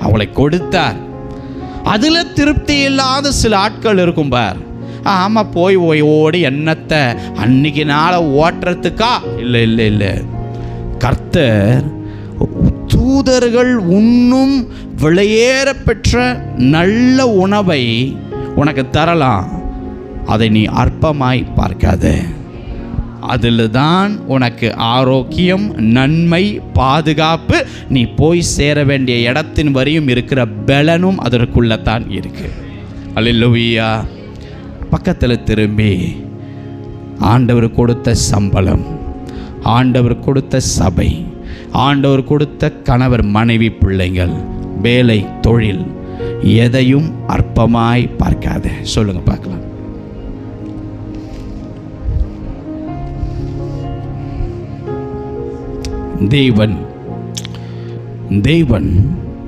அவளை கொடுத்தார். அதில் திருப்தி இல்லாத சில ஆட்கள் இருக்கும் பார். ஆமாம், போய் ஓடி என்னத்தை அன்னைக்கு நாளை ஓட்டுறதுக்கா? இல்லை இல்லை இல்லை. கர்த்தர் தூதர்கள் உண்ணும் விலையேற பெற்ற நல்ல உணவை உனக்கு தரலாம். அதை நீ அற்பமாய் பார்க்காத. அதில் தான் உனக்கு ஆரோக்கியம், நன்மை, பாதுகாப்பு, நீ போய் சேர வேண்டிய இடத்தின் வரையும் இருக்கிற பலனும் அதற்குள்ளதான் இருக்கு. அல்லேலூயா. பக்கத்தில் திரும்பி, ஆண்டவர் கொடுத்த சம்பளம், ஆண்டவர் கொடுத்த சபை, ஆண்டவர் கொடுத்த கணவர் மனைவி பிள்ளைகள், வேலை, தொழில், எதையும் அற்பமாய் பார்க்காத. சொல்லுங்க பார்க்கலாம். தேவன்